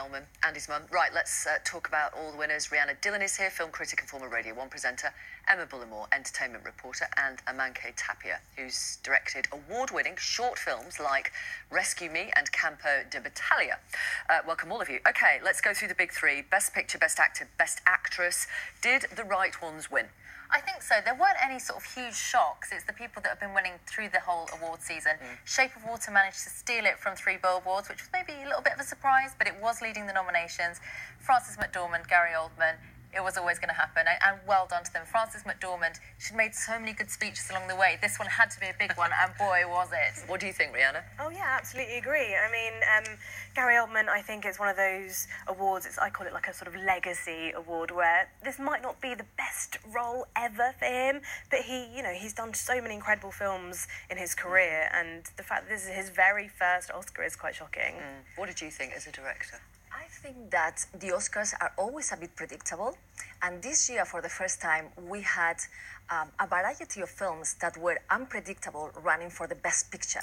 Oldman and his mum. Right, let's talk about all the winners. Rhianna Dillon is here, film critic and former Radio 1 presenter. Emma Bullimore, entertainment reporter. And Amancay Tapia, who's directed award-winning short films like Rescue Me and Campo de Battaglia. Welcome, all of you. OK, let's go through the big three. Best Picture, Best Actor, Best Actress. Did the right ones win? I think so. There weren't any sort of huge shocks. It's the people that have been winning through the whole award season. Shape of Water managed to steal it from 3 billboards, which was maybe a little bit of a surprise, but it was leading the nominations. Frances McDormand, Gary Oldman, it was always going to happen, and well done to them. Frances McDormand, she'd made so many good speeches along the way. This one had to be a big one, and boy, was it. What do you think, Rhianna? Oh, yeah, absolutely agree. I mean, Gary Oldman, I think, is one of those awards, I call it like a sort of legacy award, where this might not be the best role ever for him, but he's done so many incredible films in his career, and the fact that this is his very first Oscar is quite shocking. What did you think as a director? I think that the Oscars are always a bit predictable, and this year, for the first time, we had a variety of films that were unpredictable running for the Best Picture.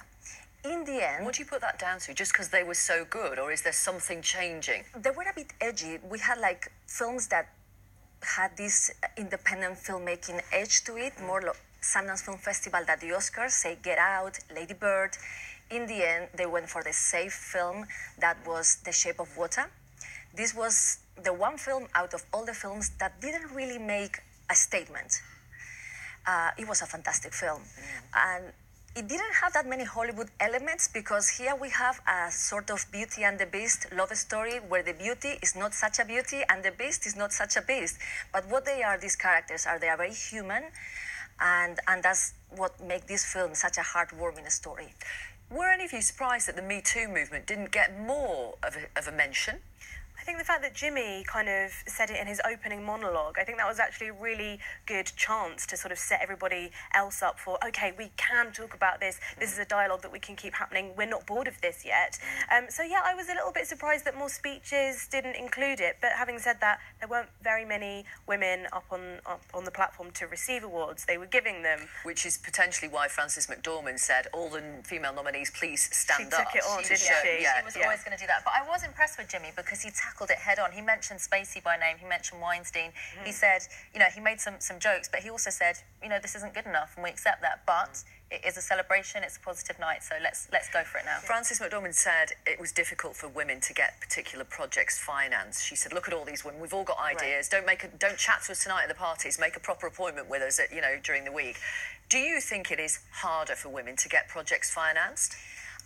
In the end... What do you put that down to? Just because they were so good, or is there something changing? They were a bit edgy. We had, like, films that had this independent filmmaking edge to it, more like Sundance Film Festival than the Oscars, say Get Out, Lady Bird. In the end, they went for the safe film that was The Shape of Water. This was the one film out of all the films that didn't really make a statement. It was a fantastic film. And it didn't have that many Hollywood elements, because here we have a sort of Beauty and the Beast love story where the beauty is not such a beauty and the beast is not such a beast. But what they are, these characters, they are very human, and that's what makes this film such a heartwarming story. Were any of you surprised that the Me Too movement didn't get more of a mention? I think the fact that Jimmy kind of said it in his opening monologue, I think that was actually a really good chance to sort of set everybody else up for, OK, we can talk about this. This is a dialogue that we can keep happening. We're not bored of this yet. So, yeah, I was a little bit surprised that more speeches didn't include it. But having said that, there weren't very many women up on the platform to receive awards. They were giving them. Which is potentially why Frances McDormand said, all the female nominees, please stand up. She took it on, didn't she? Yeah, she was always going to do that. But I was impressed with Jimmy, because he tackled it head on. He mentioned Spacey by name. He mentioned Weinstein. He said, he made some jokes, but he also said, this isn't good enough, and we accept that. But it is a celebration. It's a positive night, so let's go for it now. Frances McDormand said it was difficult for women to get particular projects financed. She said, look at all these women. We've all got ideas. Right. Don't chat to us tonight at the parties. Make a proper appointment with us during the week. Do you think it is harder for women to get projects financed?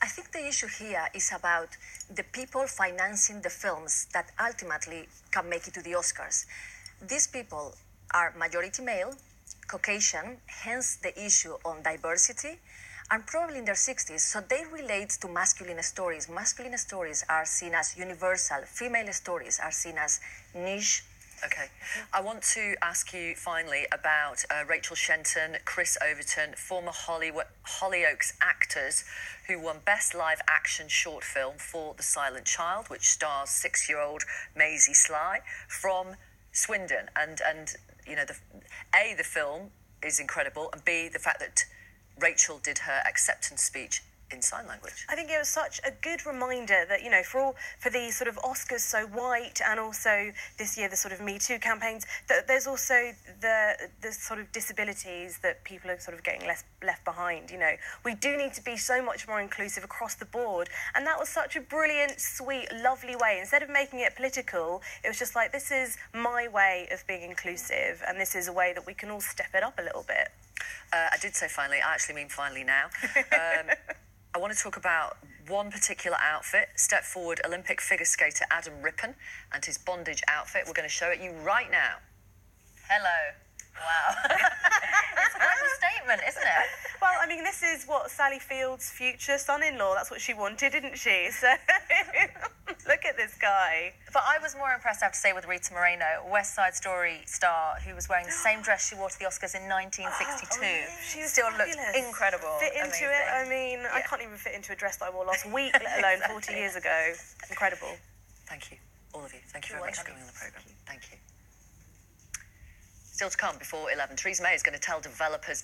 I think the issue here is about the people financing the films that ultimately can make it to the Oscars. These people are majority male, Caucasian, hence the issue on diversity, and probably in their 60s, so they relate to masculine stories. Masculine stories are seen as universal, female stories are seen as niche. OK. I want to ask you, finally, about Rachel Shenton, Chris Overton, former Hollyoaks actors who won Best Live Action Short Film for The Silent Child, which stars 6-year-old Maisie Sly from Swindon. And the film is incredible, and B, the fact that Rachel did her acceptance speech in sign language. I think it was such a good reminder that, for the sort of Oscars So White, and also this year the sort of Me Too campaigns, that there's also the sort of disabilities that people are sort of getting left behind. We do need to be so much more inclusive across the board, and that was such a brilliant, sweet, lovely way. Instead of making it political, it was just like, this is my way of being inclusive, and this is a way that we can all step it up a little bit. I did say finally. I actually mean finally now. I want to talk about one particular outfit. Step forward, Olympic figure skater Adam Rippon and his bondage outfit. We're going to show it you right now. Hello. Wow. It's quite a statement, isn't it? Well, I mean, this is what Sally Field's future son-in-law, that's what she wanted, didn't she? So, look at this guy. But I was more impressed, I have to say, with Rita Moreno, West Side Story star, who was wearing the same dress she wore to the Oscars in 1962. She was still fabulous. Looked incredible. Fit into it. I mean, I can't even fit into a dress that I wore last week, let alone 40 years ago. Incredible. Thank you, all of you. Thank you very much for coming on the programme. Thank you. Still to come before 11, Theresa May is going to tell developers to